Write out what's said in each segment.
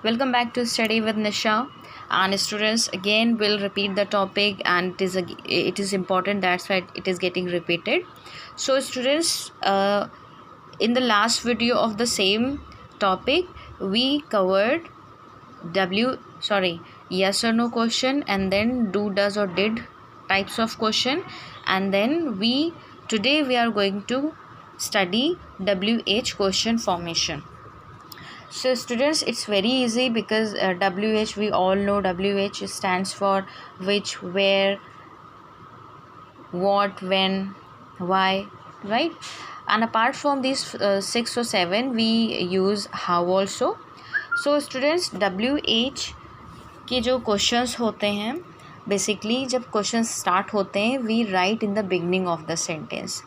Welcome back to Study with Nisha. And students, again will repeat the topic, and it is important, that's why it is getting repeated. So students, in the last video of the same topic, we covered yes or no question, and then do, does or did types of question, and then today we are going to study WH question formation. So students, it's very easy because WH, we all know WH stands for which, where, what, when, why, right? And apart from these 6 or 7, we use how also. So students, WH के जो questions होते हैं, basically जब questions start होते हैं, we write in the beginning of the sentence.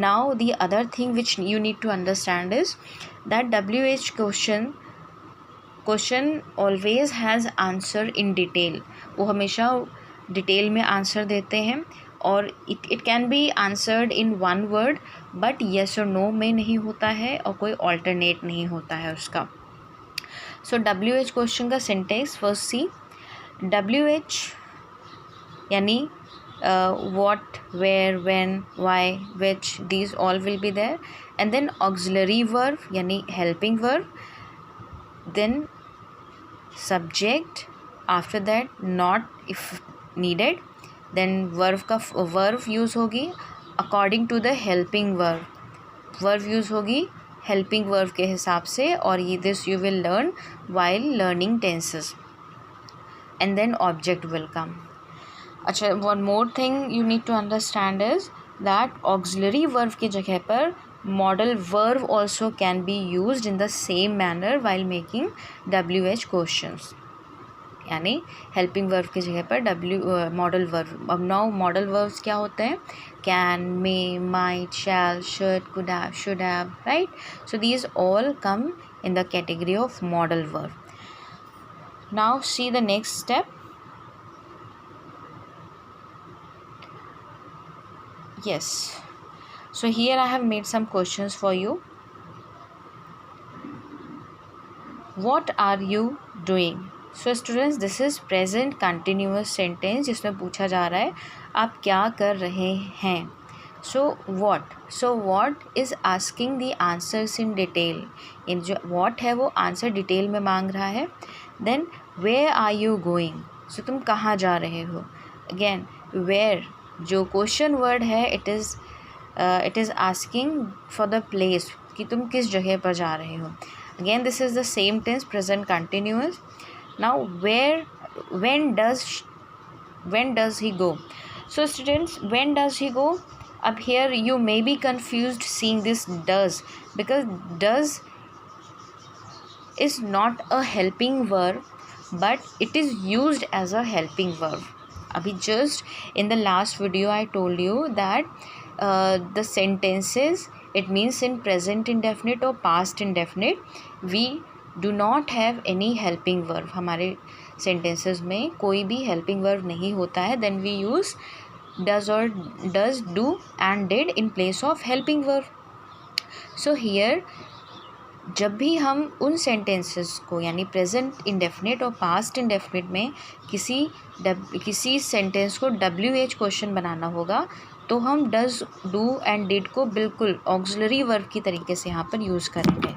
Now the other thing which you need to understand is that WH question always has answer in detail. वो हमेशा detail में answer देते हैं, और it can be answered in one word, but yes or no में नहीं होता है और कोई alternate नहीं होता है उसका. So WH क्वेश्चन का सिंटेक्स फर्स्ट सी. WH यानी what, where, when, why, which, these all will be there, and then auxiliary verb यानी helping verb, then subject, after that not if needed, then verb use होगी according to the helping verb, verb use होगी helping verb के हिसाब से, और ये this you will learn while learning tenses, and then object will come. अच्छा, one more thing you need to understand is that auxiliary verb की जगह पर modal verb also can be used in the same manner while making WH questions. यानी helping verb की जगह पर modal verb. अब now modal verbs क्या होते हैं? Can, may, might, shall, should, could have, should have, right? So these all come in the category of modal verb. Now see the next step. Yes, so here I have made some questions for you. What are you doing? So students, this is present continuous sentence जिसमें पूछा जा रहा है आप क्या कर रहे हैं. So what is asking the answers in detail. इन जो what है वो आंसर डिटेल में मांग रहा है. Then where are you going? So तुम कहाँ जा रहे हो. Again where जो क्वेश्चन वर्ड है it is asking for the place कि तुम किस जगह पर जा रहे हो. Again this is the same tense present continuous. Now when does he go. So students, when does he go. अब here you may be confused seeing this does, because does is not a helping verb, but it is used as a helping verb. अभी just in the last video I told you that the sentences, it means in present indefinite or past indefinite, we do not have any helping verb. हमारे sentences में कोई भी helping verb नहीं होता है. Then we use does, do and did in place of helping verb. So here जब भी हम उन सेंटेंसेस को यानी प्रेजेंट इंडेफिनिट और पास्ट इंडेफिनिट में किसी सेंटेंस को WH क्वेश्चन बनाना होगा, तो हम डज, डू एंड डिड को बिल्कुल ऑक्सिलरी वर्ब की तरीके से यहाँ पर यूज़ करेंगे.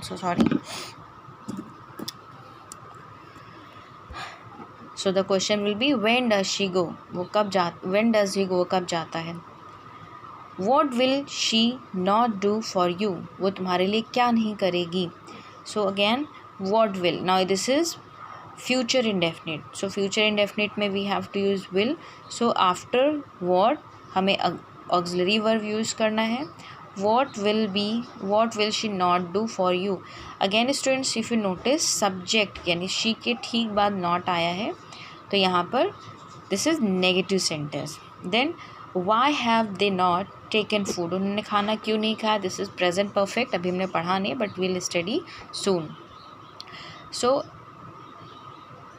So sorry. So the question will be when does she go, when does he go, कब जाता है. What will she not do for you? वो तुम्हारे लिए क्या नहीं करेगी. So again, what will. Now this is future indefinite. So future indefinite में we have to use will. So after what हमें auxiliary verb use करना है. What will she not do for you? Again students, if you notice subject यानी she के ठीक बाद not आया है, तो यहाँ पर this is negative sentence. Then why have they not taken food? उन्होंने खाना क्यों नहीं खाया. This is present perfect. अभी हमने पढ़ा नहीं, but we'll study soon. So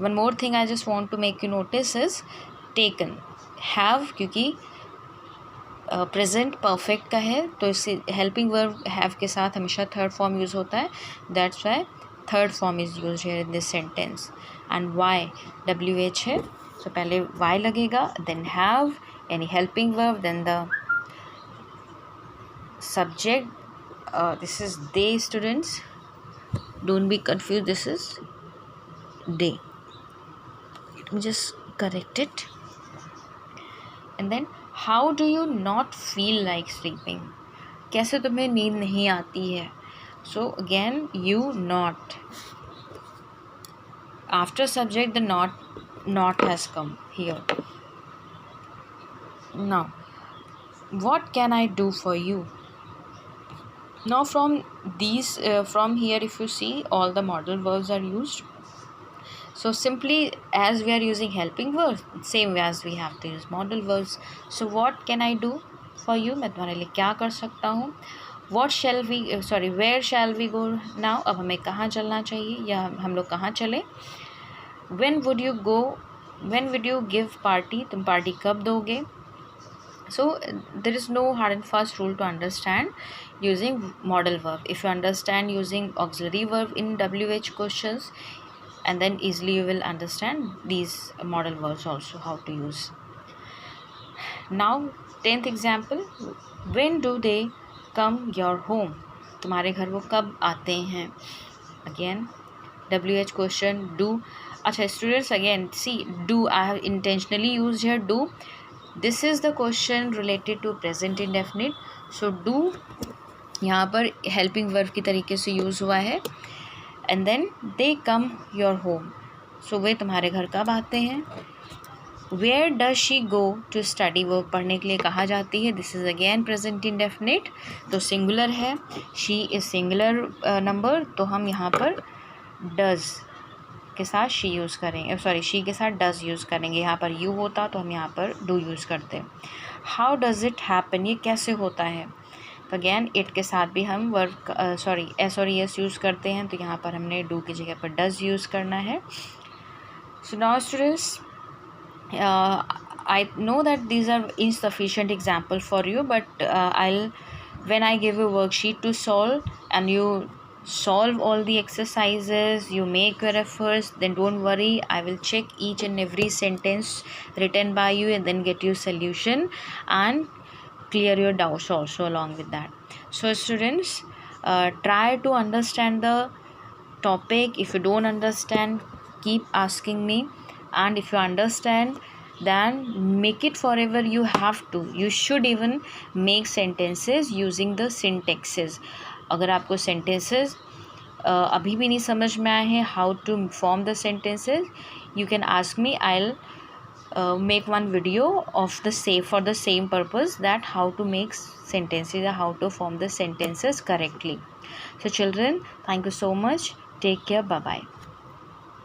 one more thing I just want to make you notice is taken. Have क्योंकि प्रेजेंट परफेक्ट का है, तो इससे हेल्पिंग वर्ब हैव के साथ हमेशा थर्ड फॉर्म यूज़ होता है. That's why third form is used here in this sentence. And why? WH है, so पहले why लगेगा, then have any helping verb, then the subject. This is they, students, don't be confused, this is they. Let me just correct it. And then how do you not feel like sleeping? कैसे तुम्हें नींद नहीं आती है? So again, you not, after subject the not has come here. Now what can I do for you? Now from these from here, if you see, all the modal verbs are used. So simply, as we are using helping verbs, same way as we have to use modal verbs. So what can I do for you? मैं तुम्हारे लिए क्या कर सकता हूँ? What shall we where shall we go now? अब हमें कहाँ चलना चाहिए, या हम लोग कहाँ चले? When would you go? When would you give party? तुम पार्टी कब दोगे? So there is no hard and fast rule to understand using modal verb. If you understand using auxiliary verb in WH questions, and then easily you will understand these modal verbs also, how to use. Now 10th example, when do they come your home? तुम्हारे घर वो कब आते हैं? Again WH question, do. अच्छा students, again see, do I have intentionally used here do. This is the question related to present indefinite. So do यहाँ पर helping verb की तरीके से यूज़ हुआ है. And then they come your home, so वे तुम्हारे घर कब आते हैं? Where does she go to study? वो पढ़ने के लिए कहाँ जाती है? This is again present indefinite, तो singular है, she is singular number, तो हम यहाँ पर does के साथ she यूज़ करेंगे, she के साथ does यूज़ करेंगे. यहाँ पर you होता तो हम यहाँ पर do यूज़ करते. How does it happen? ये कैसे होता है? तो अगेन इट के साथ भी हम वर्ब एस और एस यूज़ करते हैं, तो यहाँ पर हमने डू की जगह पर डज यूज़ करना है. So now students, I know that these are insufficient example for you, but when I give you a worksheet to solve and you solve all the exercises, you make your efforts, then don't worry, I will check each and every sentence written by you and then get you solution and clear your doubts also along with that. So students, try to understand the topic. If you don't understand, keep asking me, and if you understand, then make it forever. You have to, you should even make sentences using the syntaxes. अगर आपको sentences अभी भी नहीं समझ में आए हैं how to form the sentences, you can ask me. I'll make one video of the for the same purpose, that how to make sentences or how to form the sentences correctly. So children, thank you so much. Take care. Bye bye.